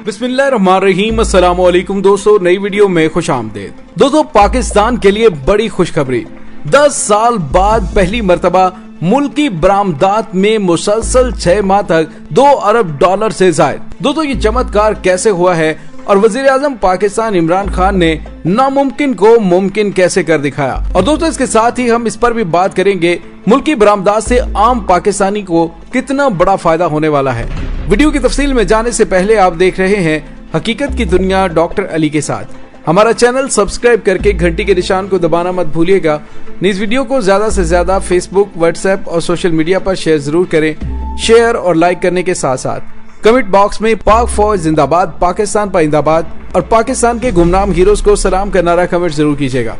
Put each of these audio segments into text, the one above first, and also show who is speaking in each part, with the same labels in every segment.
Speaker 1: बिस्मिल्लाहिर्रहमानिर्रहीम। अस्सलाम वालेकुम दोस्तों, नई वीडियो में खुश आमदीद। दोस्तों, पाकिस्तान के लिए बड़ी खुशखबरी। 10 साल बाद पहली मर्तबा मुल्क की बरामदात में मुसलसल 6 माह तक $2 अरब से जायद। दोस्तों, ये चमत्कार कैसे हुआ है और वजीर आजम पाकिस्तान इमरान खान ने नामुमकिन को मुमकिन कैसे कर दिखाया। और दोस्तों, इसके साथ ही हम इस पर भी बात करेंगे मुल्क की बरामदात से आम पाकिस्तानी को कितना बड़ा फायदा होने वाला है। वीडियो की तफसील में जाने से पहले आप देख रहे हैं हकीकत की दुनिया डॉक्टर अली के साथ। हमारा चैनल सब्सक्राइब करके घंटी के निशान को दबाना मत भूलिएगा। इस वीडियो को ज्यादा से ज्यादा फेसबुक, व्हाट्सएप और सोशल मीडिया पर शेयर जरूर करें। शेयर और लाइक करने के साथ साथ कमेंट बॉक्स में पाक फौज जिंदाबाद, पाकिस्तान पाइंदाबाद और पाकिस्तान के गुमनाम हीरोज को सलाम का नारा कमेंट जरूर कीजिएगा।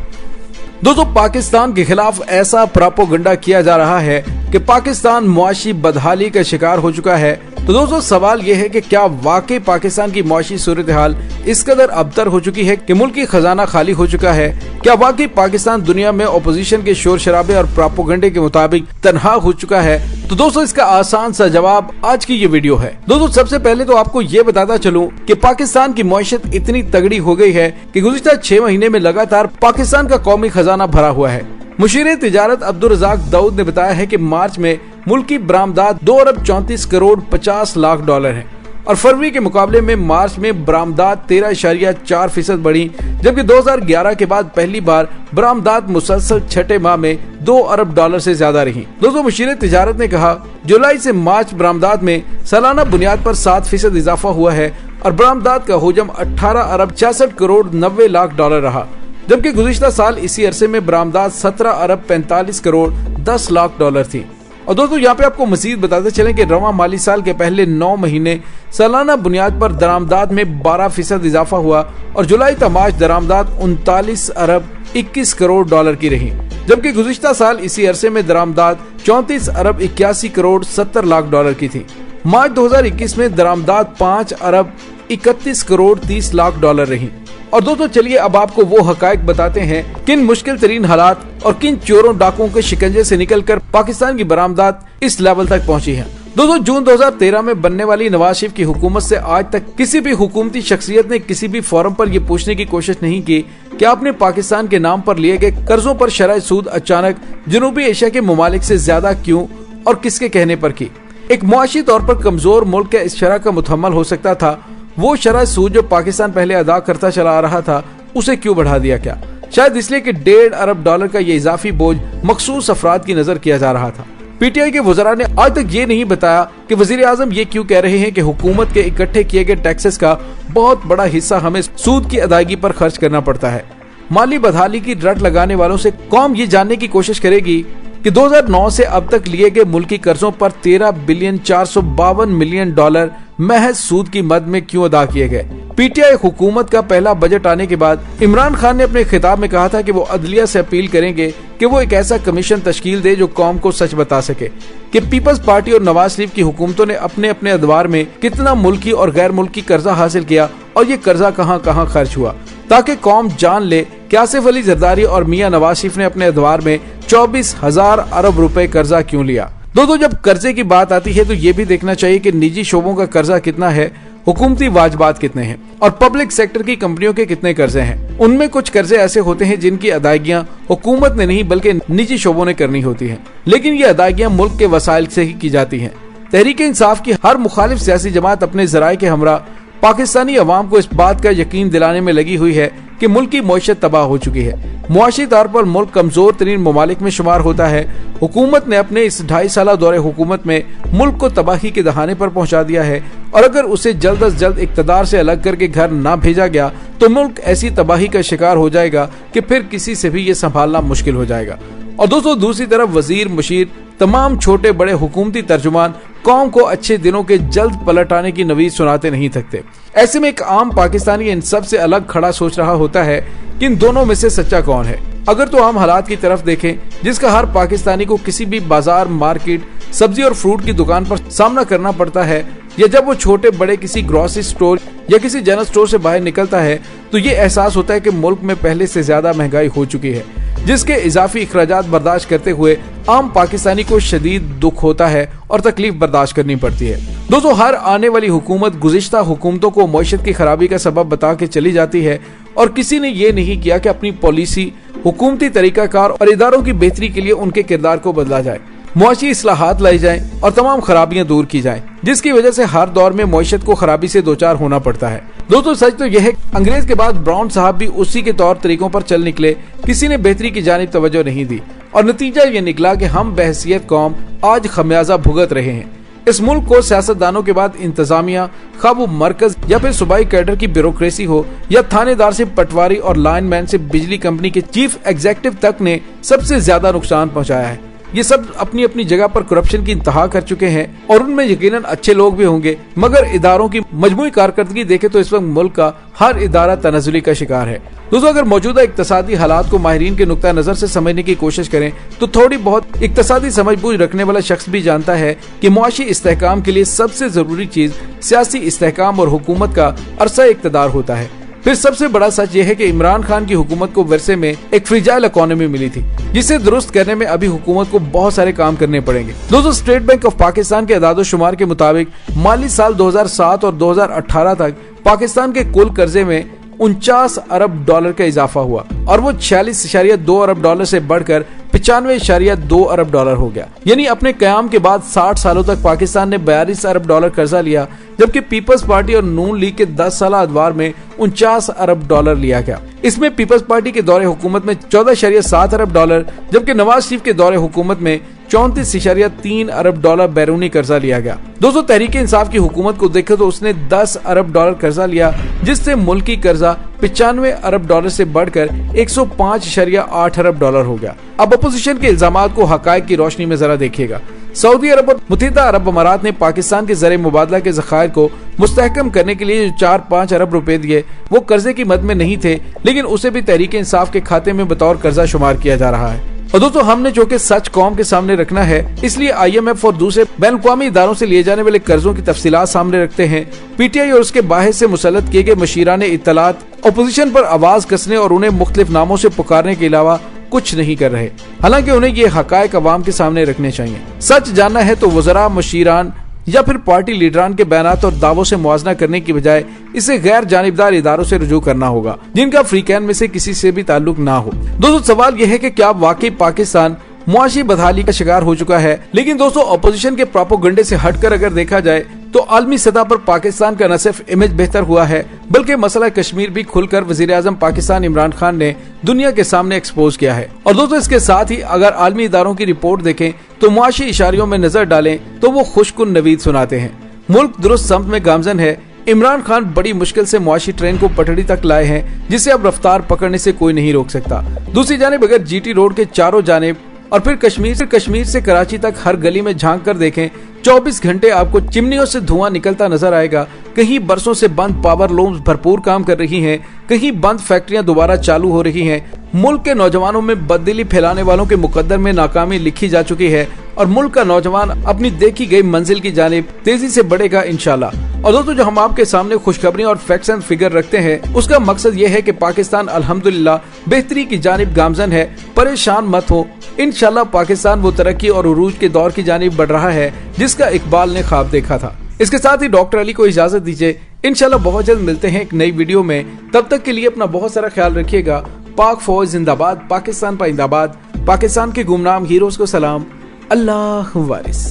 Speaker 1: दोस्तों, पाकिस्तान के खिलाफ ऐसा प्रोपेगेंडा किया जा रहा है कि पाकिस्तान मुआशी बदहाली का शिकार हो चुका है। तो दोस्तों, सवाल यह है कि क्या वाकई पाकिस्तान की मुआशी सूरत हाल इस कदर अबतर हो चुकी है कि मुल्क की खजाना खाली हो चुका है? क्या वाकई पाकिस्तान दुनिया में ओपोजिशन के शोर शराबे और प्रोपेगेंडे के मुताबिक तनहा हो चुका है? तो दोस्तों, इसका आसान सा जवाब आज की ये वीडियो है। दोस्तों, सबसे पहले तो आपको ये बताता चलूं कि पाकिस्तान की मईशत इतनी तगड़ी हो गई है कि गुज़िश्ता 6 महीने में लगातार पाकिस्तान का कौमी खजाना भरा हुआ है। मुशीर तिजारत अब्दुल रज़ाक दाऊद ने बताया है कि मार्च में मुल्क की बरामदात $2 अरब 34 करोड़ 50 लाख है और फरवरी के मुकाबले में मार्च में बरामदात 13.4% बढ़ी, जबकि 2011 के बाद पहली बार बरामदात मुसलसल छठे माह में $2 अरब से ज्यादा रही। दोस्तों, मुशीर तिजारत ने कहा, जुलाई से मार्च बरामदात में सालाना बुनियाद पर 7% इजाफा हुआ है और बरामदात का हुजम $18 अरब 66 करोड़ 90 लाख रहा, जबकि गुज़िश्ता साल इसी अरसे में बरामदात $17 अरब 45 करोड़ 10 लाख थी। और दोस्तों, यहाँ पे आपको मजीद बताते चलें कि रवां माली साल के पहले 9 महीने सालाना बुनियाद पर दरामदात में 12% इजाफा हुआ और जुलाई तक मार्च दरामदात $39 अरब 21 करोड़ की रही, जबकि गुज़िश्ता साल इसी अरसे में दरामदात $34 अरब 81 करोड़ 70 लाख की थी। मार्च 2021 में दरामदात $5 अरब 31 करोड़ 30 लाख रही। और दोस्तों, चलिए अब आपको वो हकायक बताते हैं किन मुश्किल तरीन हालात और किन चोरों डाकुओं के शिकंजे से निकलकर पाकिस्तान की बरामदात इस लेवल तक पहुंची है। दोस्तों, जून 2013 में बनने वाली नवाज शरीफ की हुकूमत से आज तक किसी भी हुकूमती शख्सियत ने किसी भी फोरम पर यह पूछने की कोशिश नहीं की कि आपने पाकिस्तान के नाम पर लिए गए कर्जों पर शरह सूद अचानक जनूबी एशिया के ममालिक से ज्यादा क्यों और किसके कहने पर की। एक मुआशी तौर पर कमजोर मुल्क के इस शरह का मुतहम्मल हो सकता था, वो शरह सूद जो पाकिस्तान पहले अदा करता चला आ रहा था उसे क्यों बढ़ा दिया? क्या शायद इसलिए कि $1.5 अरब का ये इजाफी बोझ मखसूस अफराद की नजर किया जा रहा था। पीटीआई के वज़रा ने आज तक ये नहीं बताया कि वजीर आजम ये क्यों कह रहे हैं कि हुकूमत के इकट्ठे किए गए टैक्सेस का बहुत बड़ा हिस्सा हमें सूद की अदायगी पर खर्च करना पड़ता है। माली बदहाली की रट लगाने वालों से कौम ये जानने की कोशिश करेगी कि 2009 से अब तक लिए गए मुल्की कर्जों पर $13 बिलियन 452 मिलियन महज सूद की मद में क्यों अदा किए गए। पीटीआई हुकूमत का पहला बजट आने के बाद इमरान खान ने अपने खिताब में कहा था कि वो अदलिया से अपील करेंगे कि वो एक ऐसा कमीशन तश्कील दे जो कौम को सच बता सके कि पीपल्स पार्टी और नवाज शरीफ की हुकूमतों ने अपने अपने अदवार में कितना मुल्की और गैर मुल्की कर्जा हासिल किया और ये कर्जा कहाँ कहाँ खर्च हुआ, ताकि कौम जान ले कि आसिफ अली जरदारी और मियां नवाज शरीफ ने अपने अदवार में 24,000 अरब रुपए कर्जा क्यों लिया। दोस्तों, जब कर्जे की बात आती है तो ये भी देखना चाहिए कि निजी शोबों का कर्जा कितना है, हुकूमती वाजबात कितने हैं और पब्लिक सेक्टर की कंपनियों के कितने कर्जे हैं। उनमें कुछ कर्जे ऐसे होते हैं जिनकी अदायगियां हुकूमत ने नहीं बल्कि निजी शोबों ने करनी होती हैं, लेकिन ये अदायगियां मुल्क के वसाइल से ही की जाती हैं। तहरीक इंसाफ की हर मुखालिफ सियासी जमात अपने जराए के हमरा पाकिस्तानी अवाम को इस बात का यकीन दिलाने में लगी हुई है कि मुल्क की मईशत तबाह हो चुकी है। मुआशी तौर पर मुल्क कमजोर तरीन ममालिक में शुमार होता है। हुकूमत ने अपने इस 2.5 साल दौरे हुकूमत में मुल्क को तबाही के दहाने पर पहुंचा दिया है और अगर उसे जल्द अज जल्द इक़्तिदार से अलग करके घर न भेजा गया तो मुल्क ऐसी तबाही का शिकार हो जाएगा कि फिर किसी से भी ये संभालना मुश्किल हो जाएगा। और दोस्तों, दूसरी तरफ वजीर, मुशीर, तमाम छोटे बड़े हुकूमती तर्जुमान कौम को अच्छे दिनों के जल्द पलट आने की नवीद सुनाते नहीं थकते। ऐसे में एक आम पाकिस्तानी इन सब से अलग खड़ा सोच रहा होता है कि इन दोनों में से सच्चा कौन है। अगर तो हम हालात की तरफ देखें जिसका हर पाकिस्तानी को किसी भी बाजार, मार्केट, सब्जी और फ्रूट की दुकान पर सामना करना पड़ता है, या जब वो छोटे बड़े किसी ग्रोसरी स्टोर या किसी जनरल स्टोर से बाहर निकलता है तो ये एहसास होता है कि मुल्क में पहले से ज्यादा महंगाई हो चुकी है, जिसके इजाफी अखराजात बर्दाश्त करते हुए आम पाकिस्तानी को शदीद दुख होता है और तकलीफ बर्दाश्त करनी पड़ती है। दोस्तों, हर आने वाली हुकूमत गुज़िश्ता हुकूमतों को मईशत की खराबी का सबब बता के चली जाती है और किसी ने ये नहीं किया कि अपनी पॉलिसी, हुकूमती तरीकाकार और इदारों की बेहतरी के लिए उनके किरदार को बदला जाए, मुआशी इस्लाहात लाई जाएं और तमाम खराबियां दूर की जाएं, जिसकी वजह से हर दौर में मईशत को खराबी से दो चार होना पड़ता है। दोस्तों, सच तो यह है अंग्रेज के बाद ब्राउन साहब भी उसी के तौर तरीकों पर चल निकले, किसी ने बेहतरी की जानिब तवज्जो नहीं दी और नतीजा ये निकला कि हम बहसियत कौम आज खमियाजा भुगत रहे हैं। इस मुल्क को सियासतदानों के बाद इंतजामिया, खा वो मरकज या फिर सूबाई कैडर की ब्यूरोक्रेसी हो या थानेदार से पटवारी और लाइनमैन से बिजली कंपनी के चीफ एग्जीक्यूटिव तक ने सबसे ज्यादा नुकसान पहुंचाया है। ये सब अपनी अपनी जगह पर करप्शन की इंतहा कर चुके हैं और उनमें यकीनन अच्छे लोग भी होंगे, मगर इदारों की मजमूई कारकर्दगी देखे तो इस वक्त मुल्क का हर इदारा तनज़्ज़ुली का शिकार है। दोस्तों, अगर मौजूदा इक्तसादी हालात को माहिरीन के नुक्ता नजर से समझने की कोशिश करें तो थोड़ी बहुत इक्तसादी समझबूझ रखने वाला शख्स भी जानता है कि मुआशी इस्तेहकाम के लिए सबसे जरूरी चीज सियासी इस्तेहकाम और हुकूमत का अरसा इक़्तिदार होता है। फिर सबसे बड़ा सच यह है कि इमरान खान की हुकूमत को वर्षे में एक फ्रीजाइल इकोनॉमी मिली थी, जिसे दुरुस्त करने में अभी हुकूमत को बहुत सारे काम करने पड़ेंगे। दोस्तों, स्टेट बैंक ऑफ पाकिस्तान के अदादो शुमार के मुताबिक माली साल 2007 और 2018 तक पाकिस्तान के कुल कर्जे में 49 अरब डॉलर का इजाफा हुआ और वो 46.2 अरब डॉलर से बढ़कर 95.2 अरब डॉलर हो गया। यानी अपने कयाम के बाद 60 सालों तक पाकिस्तान ने 42 अरब डॉलर कर्जा लिया, जबकि पीपल्स पार्टी और नून लीग के 10 साल अदवार में 49 अरब डॉलर लिया गया। इसमें पीपल्स पार्टी के दौरे हुकूमत में 14.7 अरब डॉलर, जबकि नवाज शरीफ के दौरे हुकूमत में 34.3 अरब डॉलर बैरूनी कर्जा लिया गया। दोस्तों, तहरीक इंसाफ की हुकूमत को देखें तो उसने 10 अरब डॉलर कर्जा लिया, जिससे मुल्की कर्जा 95 अरब डॉलर से बढ़कर 105.8 अरब डॉलर हो गया। अब अपोजिशन के इल्जामात को हकायक की रोशनी में जरा देखिएगा। सऊदी अरब और मुत्तहिदा अरब अमारात ने पाकिस्तान के ज़र मुबादला के ज़खायर को मुस्तहकम करने के लिए जो 4-5 अरब रुपए दिए, वो कर्जे की मद में नहीं थे, लेकिन उसे भी तहरीक इंसाफ के खाते में बतौर कर्जा शुमार किया जा रहा है। और दोस्तों, हमने जो कि सच कौम के सामने रखना है, इसलिए IMF और दूसरे बैनुल-अक़वामी इदारों से लिए जाने वाले कर्जों की तफसीलात सामने रखते हैं। PTI और उसके बाहर से मुसल्लत किए गए मशीराने इत्तलात अपोजिशन पर आवाज कसने और उन्हें मुख्तलिफ नामों से पुकारने के अलावा कुछ नहीं कर रहे। हालांकि उन्हें ये हकायक अवाम के सामने रखने चाहिए। सच जानना है तो वज़रा, मशीरान या फिर पार्टी लीडरान के बयानात और दावों से मुआजना करने की बजाय इसे गैर जानिबदार इदारों से रुजू करना होगा, जिनका फ्रीकैन में से किसी से भी ताल्लुक ना हो। दोस्तों, सवाल यह है कि क्या वाकई पाकिस्तान मुआशी बदहाली का शिकार हो चुका है? लेकिन दोस्तों, अपोजिशन के प्रोपेगेंडे से हटकर अगर देखा जाए तो आलमी सतह पर पाकिस्तान का न सिर्फ इमेज बेहतर हुआ है, बल्कि मसला कश्मीर भी खुलकर वजीर आजम पाकिस्तान इमरान खान ने दुनिया के सामने एक्सपोज किया है। और दोस्तों, इसके साथ ही अगर आलमी इदारों की रिपोर्ट देखें तो मुआशी इशारियों में नजर डालें तो वो खुशकुन नवीद सुनाते हैं। मुल्क दुरुस्त समत में गामजन है। इमरान खान बड़ी मुश्किल से मुआशी ट्रेन को पटड़ी तक लाए हैं, जिसे अब रफ्तार पकड़ने से कोई नहीं रोक सकता। दूसरी जानिब अगर GT रोड के चारों जानिब और फिर कश्मीर से कराची तक हर गली में झांक कर देखें, 24 घंटे आपको चिमनियों से धुआं निकलता नजर आएगा। कहीं बरसों से बंद पावर लूम्स भरपूर काम कर रही हैं, कहीं बंद फैक्ट्रियां दोबारा चालू हो रही हैं। मुल्क के नौजवानों में बददिली फैलाने वालों के मुकद्दर में नाकामी लिखी जा चुकी है और मुल्क का नौजवान अपनी देखी गई मंजिल की जानिब तेजी से बढ़ेगा इंशाल्लाह। और दोस्तों, जो हम आपके सामने खुशखबरी और फैक्ट्स एंड फिगर रखते हैं, उसका मकसद ये है कि पाकिस्तान अल्हम्दुलिल्लाह बेहतरी की जानिब गामजन है। परेशान मत हो, इंशाल्लाह पाकिस्तान वो तरक्की और उरूज के दौर की जानिब बढ़ रहा है जिसका इकबाल ने ख्वाब देखा था। इसके साथ ही डॉक्टर अली को इजाजत दीजिए। इंशाल्लाह बहुत जल्द मिलते हैं एक नई वीडियो में। तब तक के लिए अपना बहुत सारा ख्याल रखिएगा। पाक फौज जिंदाबाद, पाकिस्तान पाइंदाबाद, पाकिस्तान के गुमनाम हीरोज को सलाम। अल्लाह वारिस।